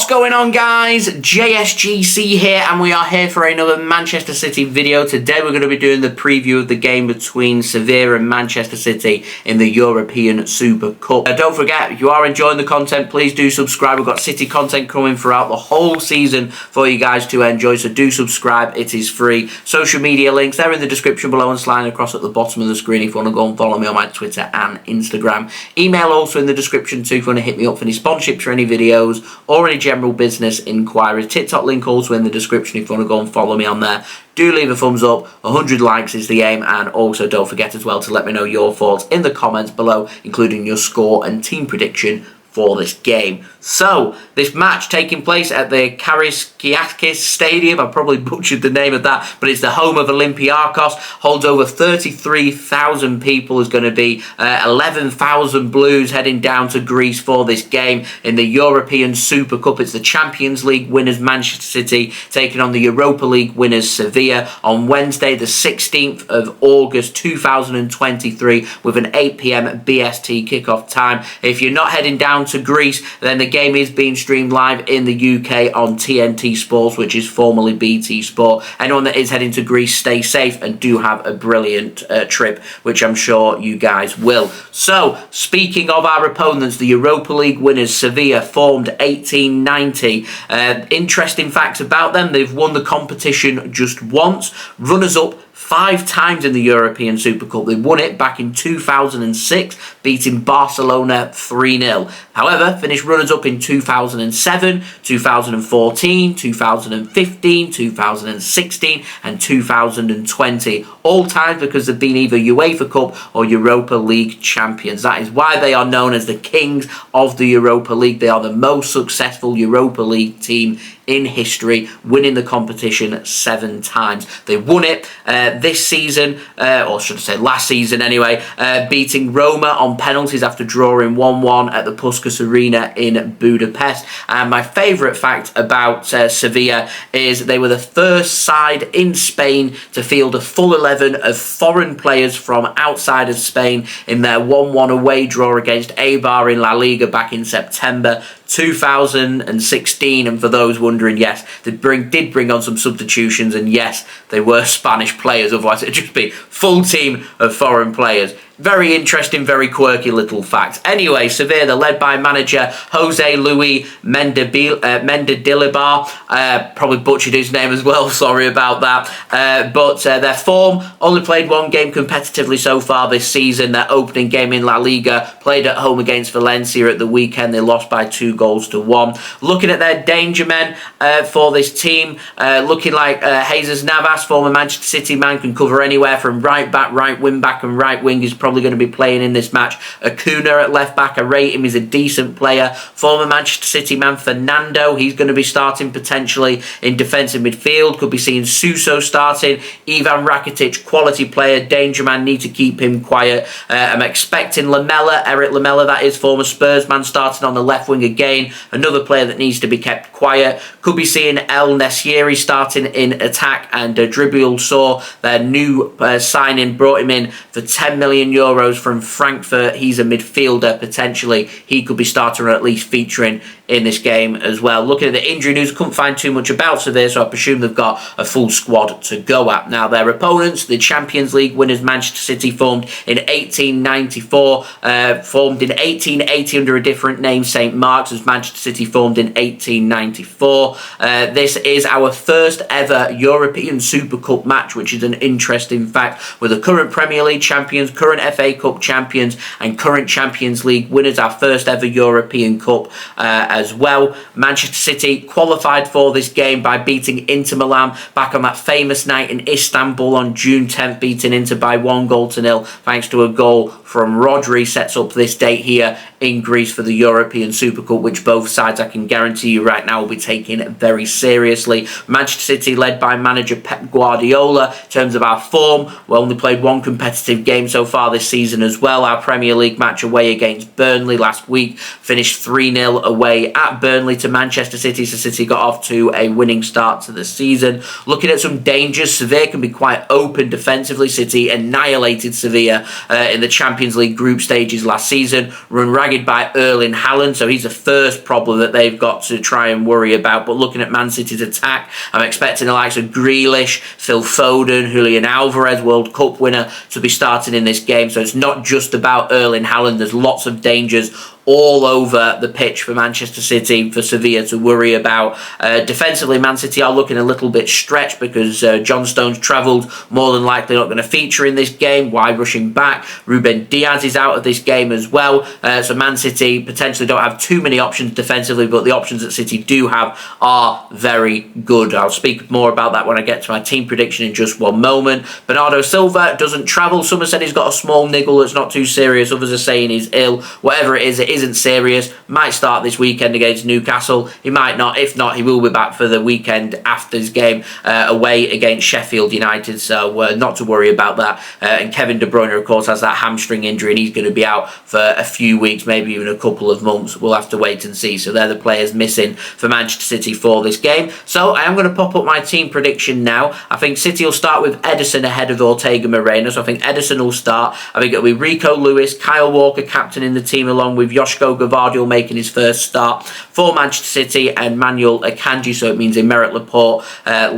What's going on, guys? JSGC here, and we are here for another Manchester City video. Today we're going to be doing the preview of the game between Sevilla and Manchester City in the European Super Cup. Don't forget, if you are enjoying the content, please do subscribe. We've got City content coming throughout the whole season for you guys to enjoy, so do subscribe. It is free. Social media links, they're in the description below and sliding across at the bottom of the screen if you want to go and follow me on my Twitter and Instagram. Email also in the description too if you want to hit me up for any sponsorships for any videos or any general business inquiries. TikTok link also in the description if you want to go and follow me on there. Do leave a thumbs up, 100 likes is the aim, and also don't forget as well to let me know your thoughts in the comments below, including your score and team prediction for this game. So, this match taking place at the Karaiskakis Stadium, I probably butchered the name of that, but it's the home of Olympiacos, holds over 33,000 people, is going to be 11,000 Blues heading down to Greece for this game in the European Super Cup. It's the Champions League winners Manchester City taking on the Europa League winners Sevilla on Wednesday the 16th of August 2023 with an 8 PM BST kickoff time. If you're not heading down to Greece, then the game is being streamed live in the UK on TNT Sports, which is formerly BT Sport. Anyone that is heading to Greece, stay safe and do have a brilliant trip, which I'm sure you guys will. So, speaking of our opponents, the Europa League winners Sevilla, formed 1890. Interesting facts about them: they've won the competition just once. Runners-up 5 times in the European Super Cup. They won it back in 2006, beating Barcelona 3-0. However, finished runners-up in 2007, 2014, 2015, 2016 and 2020. All times because they've been either UEFA Cup or Europa League champions. That is why they are known as the kings of the Europa League. They are the most successful Europa League team in history, winning the competition 7 times. They won it this season, or should I say last season anyway, beating Roma on penalties after drawing 1-1 at the Puskas Arena in Budapest. And my favourite fact about Sevilla is they were the first side in Spain to field a full 11 of foreign players from outside of Spain in their 1-1 away draw against Eibar in La Liga back in September 2016. And for those wondering, yes, they did bring on some substitutions, and yes, they were Spanish players, otherwise it'd just be full team of foreign players. Very interesting, very quirky little fact. Anyway, Sevilla, they're led by manager Jose Luis Mendilibar. Probably butchered his name as well, sorry about that. But their form, only played 1 game competitively so far this season. Their opening game in La Liga, played at home against Valencia at the weekend. They lost by 2-1. Looking at their danger men for this team, looking like Jesus Navas, former Manchester City man, can cover anywhere from right back, right wing back and right wing. He's probably going to be playing in this match. Acuna at left back, I rate him, he's a decent player. Former Manchester City man Fernando, he's going to be starting potentially in defensive midfield. Could be seeing Suso starting. Ivan Rakitic, quality player, danger man, need to keep him quiet. I'm expecting Lamela, Erik Lamela that is, former Spurs man, starting on the left wing again. Another player that needs to be kept quiet. Could be seeing En-Nesyri starting in attack, and Djibril Sow, their new signing, brought him in for €10 million from Frankfurt. He's a midfielder potentially. He could be starting or at least featuring in this game as well. Looking at the injury news, couldn't find too much about Sevilla, so I presume they've got a full squad to go at. Now, their opponents, the Champions League winners Manchester City, formed in 1894, formed in 1880 under a different name, St. Mark's, as Manchester City formed in 1894. This is our first ever European Super Cup match, which is an interesting fact, with the current Premier League champions, current FA Cup champions and current Champions League winners, our first ever European Cup as well. Manchester City qualified for this game by beating Inter Milan back on that famous night in Istanbul on June 10th, beating Inter by 1-0 thanks to a goal from Rodri. Sets up this date here in Greece for the European Super Cup, which both sides, I can guarantee you right now, will be taking very seriously. Manchester City led by manager Pep Guardiola. In terms of our form, we only played 1 competitive game so far this season as well. Our Premier League match away against Burnley last week finished 3-0 away at Burnley to Manchester City, so City got off to a winning start to the season. Looking at some dangers, Sevilla can be quite open defensively. City annihilated Sevilla in the Champions League group stages last season, run ragged staggered by Erling Haaland, so he's the first problem that they've got to try and worry about. But looking at Man City's attack, I'm expecting the likes of Grealish, Phil Foden, Julian Alvarez, World Cup winner, to be starting in this game. So it's not just about Erling Haaland. There's lots of dangers all over the pitch for Manchester City, for Sevilla to worry about. Defensively, Man City are looking a little bit stretched because John Stones travelled, more than likely not going to feature in this game. Why rushing back? Ruben Dias is out of this game as well. So Man City potentially don't have too many options defensively, but the options that City do have are very good. I'll speak more about that when I get to my team prediction in just one moment. Bernardo Silva doesn't travel. Some have said he's got a small niggle that's not too serious. Others are saying he's ill. Whatever it isn't serious. Might start this weekend against Newcastle. He might not. If not, he will be back for the weekend after his game away against Sheffield United. So not to worry about that. And Kevin De Bruyne, of course, has that hamstring injury and he's going to be out for a few weeks, maybe even a couple of months. We'll have to wait and see. So they're the players missing for Manchester City for this game. So I am going to pop up my team prediction now. I think City will start with Ederson ahead of Ortega-Moreno. So I think Ederson will start. I think it'll be Rico Lewis, Kyle Walker captain in the team, along with Josko Gvardiol making his first start for Manchester City, and Manuel Akanji. So it means Aymeric Laporte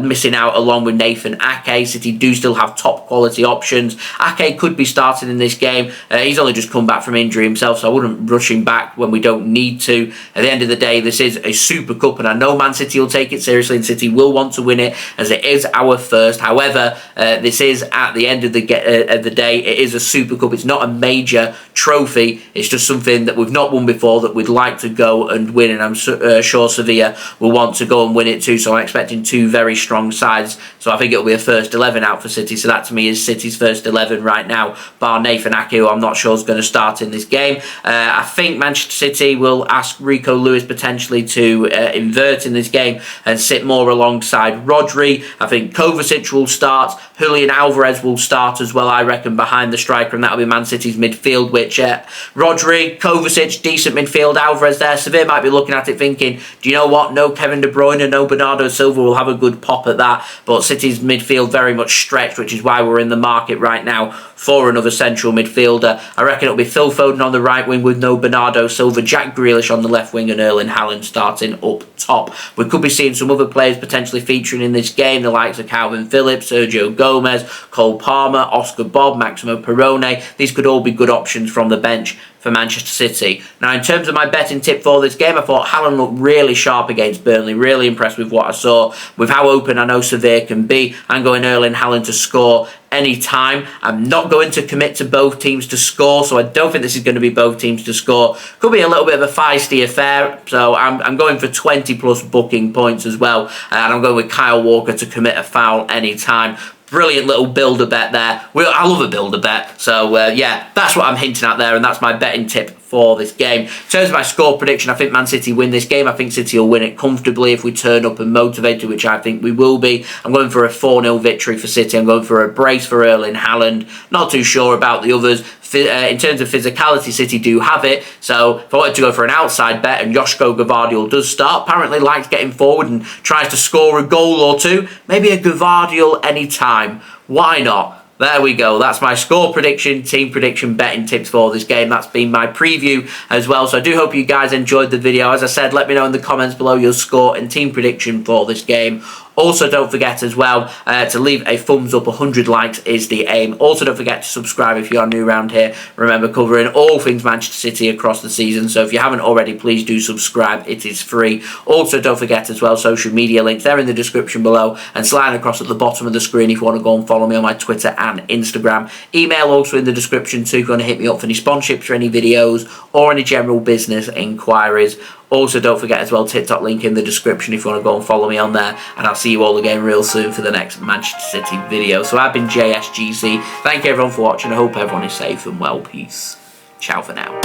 missing out along with Nathan Ake. City do still have top quality options. Ake could be starting in this game. He's only just come back from injury himself, so I wouldn't rush him back when we don't need to. At the end of the day, this is a Super Cup, and I know Man City will take it seriously, and City will want to win it, as it is our first. However, this is, at the end of the day, it is a Super Cup. It's not a major trophy. It's just something that we've not won before that we'd like to go and win, and I'm sure Sevilla will want to go and win it too. So I'm expecting two very strong sides. So I think it'll be a first 11 out for City. So that to me is City's first 11 right now, bar Nathan Ake, who I'm not sure is going to start in this game. I think Manchester City will ask Rico Lewis potentially to invert in this game and sit more alongside Rodri. I think Kovacic will start. Julian Alvarez will start as well, I reckon, behind the striker, and that'll be Man City's midfield, which Rodri, Kovacic, decent midfield, Alvarez there. Sevilla might be looking at it thinking, do you know what? No Kevin De Bruyne, no Bernardo Silva will have a good pop at that. But City's midfield very much stretched, which is why we're in the market right now for another central midfielder. I reckon it'll be Phil Foden on the right wing with no Bernardo Silva, Jack Grealish on the left wing, and Erling Haaland starting up top. We could be seeing some other players potentially featuring in this game, the likes of Kalvin Phillips, Sergio Gomez, Cole Palmer, Oscar Bobb, Maximo Perrone. These could all be good options from the bench for Manchester City. Now, in terms of my betting tip for this game, I thought Haaland looked really sharp against Burnley. Really impressed with what I saw, with how open I know Sevilla can be. I'm going Erling Haaland to score any time. I'm not going to commit to both teams to score, so I don't think this is going to be both teams to score. Could be a little bit of a feisty affair, so I'm going for 20 plus booking points as well, and I'm going with Kyle Walker to commit a foul any time. Brilliant little builder bet there. I love a builder bet. So, yeah, that's what I'm hinting at there, and that's my betting tip for this game. In terms of my score prediction, I think Man City win this game. I think City will win it comfortably if we turn up and motivated, which I think we will be. I'm going for a 4-0 victory for City. I'm going for a brace for Erling Haaland. Not too sure about the others. In terms of physicality, City do have it. So if I wanted to go for an outside bet and Josko Gvardiol does start, apparently likes getting forward and tries to score a goal or two, maybe a Gvardiol anytime. Why not? There we go. That's my score prediction, team prediction, betting tips for this game. That's been my preview as well. So I do hope you guys enjoyed the video. As I said, let me know in the comments below your score and team prediction for this game. Also, don't forget as well to leave a thumbs up. 100 likes is the aim. Also, don't forget to subscribe if you are new around here. Remember, covering all things Manchester City across the season. So if you haven't already, please do subscribe. It is free. Also, don't forget as well, social media links. They're in the description below and slide across at the bottom of the screen if you want to go and follow me on my Twitter and Instagram. Email also in the description too if you want to hit me up for any sponsorships or any videos or any general business inquiries. Also, don't forget as well, TikTok link in the description if you want to go and follow me on there. And I'll see you all again real soon for the next Manchester City video. So I've been JSGC. Thank you everyone for watching. I hope everyone is safe and well. Peace. Ciao for now.